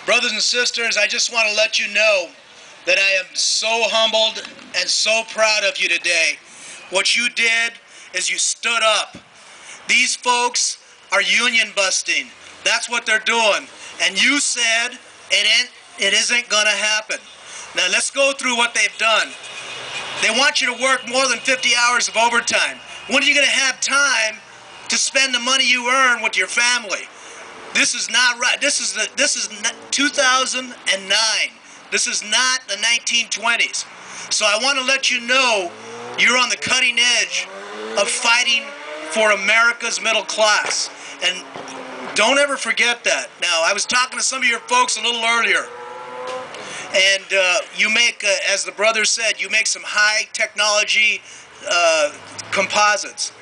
Brothers and sisters, I just want to let you know that I am so humbled and so proud of you today. What you did is you stood up. These folks are union busting. That's what they're doing. And you said it isn't going to happen. Now let's go through what they've done. They want you to work more than 50 hours of overtime. When are you going to have time to spend the money you earn with your family? This is not right. This is 2009. This is not the 1920s. So I want to let you know you're on the cutting edge of fighting for America's middle class. And don't ever forget that. Now, I was talking to some of your folks a little earlier. And you make, as the brother said, you make some high technology composites.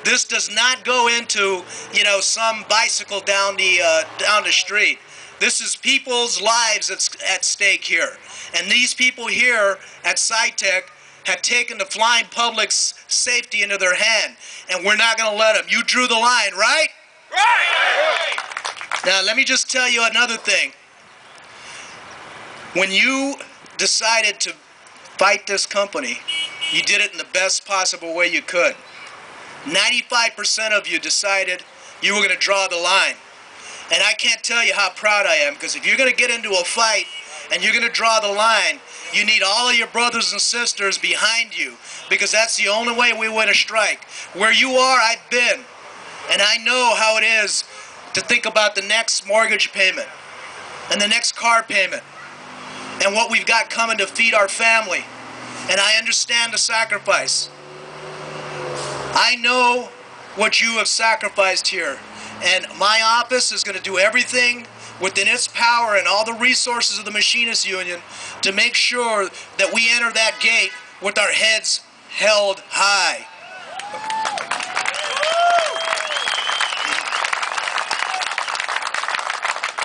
This does not go into, you know, some bicycle down the street. This is people's lives at stake here. And these people here at Cytec have taken the flying public's safety into their hand. And we're not going to let them. You drew the line, right? Right! Now, let me just tell you another thing. When you decided to fight this company, you did it in the best possible way you could. 95% of you decided you were going to draw the line. And I can't tell you how proud I am, because if you're going to get into a fight and you're going to draw the line, you need all of your brothers and sisters behind you, because that's the only way we win a strike. Where you are, I've been. And I know how it is to think about the next mortgage payment and the next car payment and what we've got coming to feed our family. And I understand the sacrifice. I know what you have sacrificed here. And my office is going to do everything within its power and all the resources of the Machinists Union to make sure that we enter that gate with our heads held high.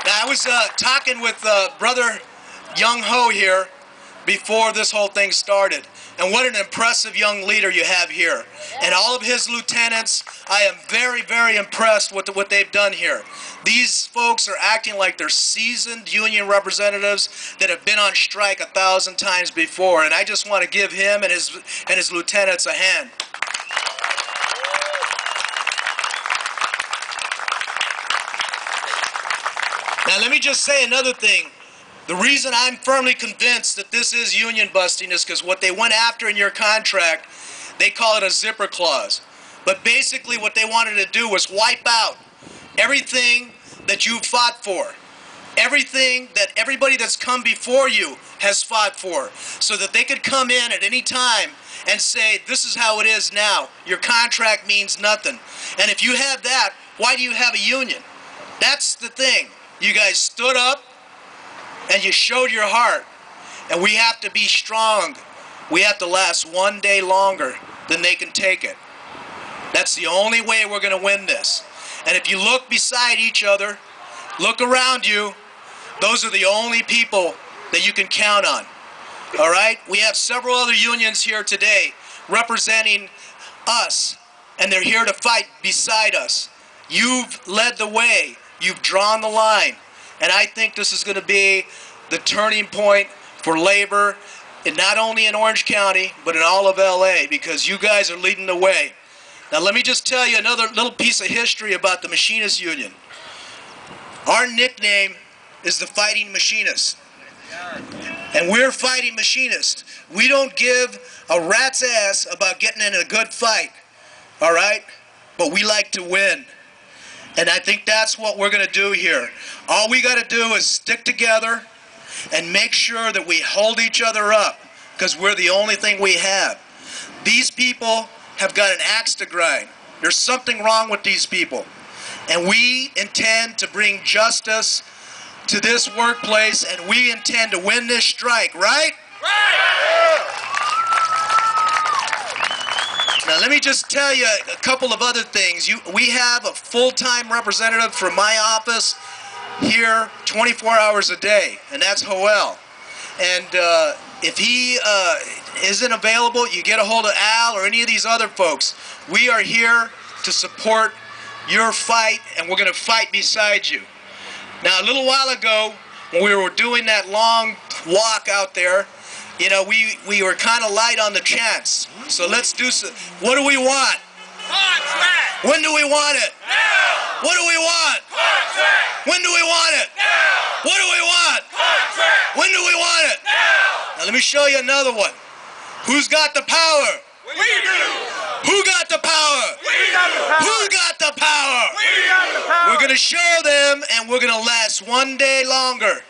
Now, I was talking with Brother Young Ho here before this whole thing started. And what an impressive young leader you have here. And all of his lieutenants, I am very, very impressed with what they've done here. These folks are acting like they're seasoned union representatives that have been on strike 1,000 times before. And I just want to give him and his lieutenants a hand. Now let me just say another thing. The reason I'm firmly convinced that this is union busting is because what they went after in your contract, they call it a zipper clause. But basically what they wanted to do was wipe out everything that you fought for. Everything that everybody that's come before you has fought for. So that they could come in at any time and say, this is how it is now. Your contract means nothing. And if you have that, why do you have a union? That's the thing. You guys stood up and you showed your heart. And we have to be strong. We have to last one day longer than they can take it. That's the only way we're going to win this. And if you look beside each other, look around you, those are the only people that you can count on. All right? We have several other unions here today representing us, and they're here to fight beside us. You've led the way. You've drawn the line. And I think this is going to be the turning point for labor, and not only in Orange County, but in all of LA, because you guys are leading the way. Now let me just tell you another little piece of history about the Machinists Union. Our nickname is the Fighting Machinists. And we're fighting machinists. We don't give a rat's ass about getting in a good fight, all right? But we like to win. And I think that's what we're going to do here. All we got to do is stick together and make sure that we hold each other up, because we're the only thing we have. These people have got an axe to grind. There's something wrong with these people. And we intend to bring justice to this workplace, and we intend to win this strike, right? Right! Now let me just tell you a couple of other things. We have a full-time representative from my office here 24 hours a day, and that's Joel. And if he isn't available, you get a hold of Al or any of these other folks. We are here to support your fight, and we're going to fight beside you. Now, a little while ago, when we were doing that long walk out there, you know, we were kind of light on the chance. So let's do some. What do we want? Contract! When do we want it? Now! What do we want? Contract! When do we want it? Now! What do we want? Contract! When do we want it? Now! Now let me show you another one. Who's got the power? We do! Who got the power? We got the power! Who got the power? We got the power! We're going to show them, and we're going to last one day longer.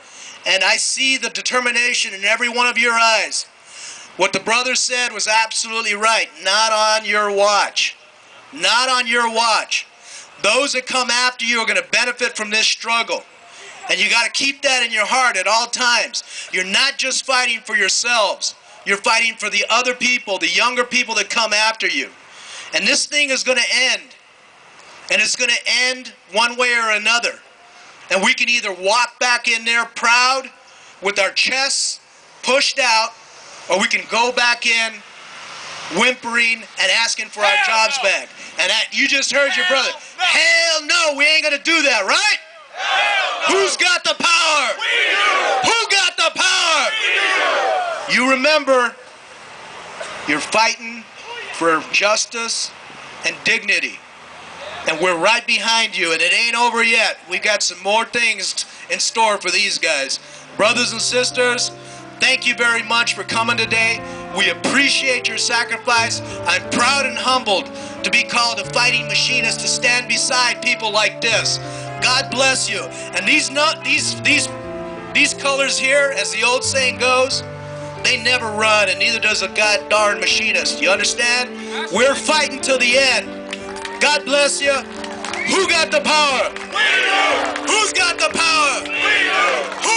And I see the determination in every one of your eyes. What the brother said was absolutely right. Not on your watch. Not on your watch. Those that come after you are going to benefit from this struggle. And you got to keep that in your heart at all times. You're not just fighting for yourselves. You're fighting for the other people, the younger people that come after you. And this thing is going to end. And it's going to end one way or another. And we can either walk back in there proud with our chests pushed out, or we can go back in whimpering and asking for our jobs back. And you just heard your brother. Hell no, we ain't going to do that, right? Who's got the power? Who got the power? You remember, you're fighting for justice and dignity. And we're right behind you, and it ain't over yet. We got some more things in store for these guys. Brothers and sisters, thank you very much for coming today. We appreciate your sacrifice. I'm proud and humbled to be called a fighting machinist, to stand beside people like this. God bless you. And these colors here, as the old saying goes, they never run, and neither does a god darn machinist. You understand? We're fighting till the end. God bless you. Who got the power? We do! Who's got the power? We do! Who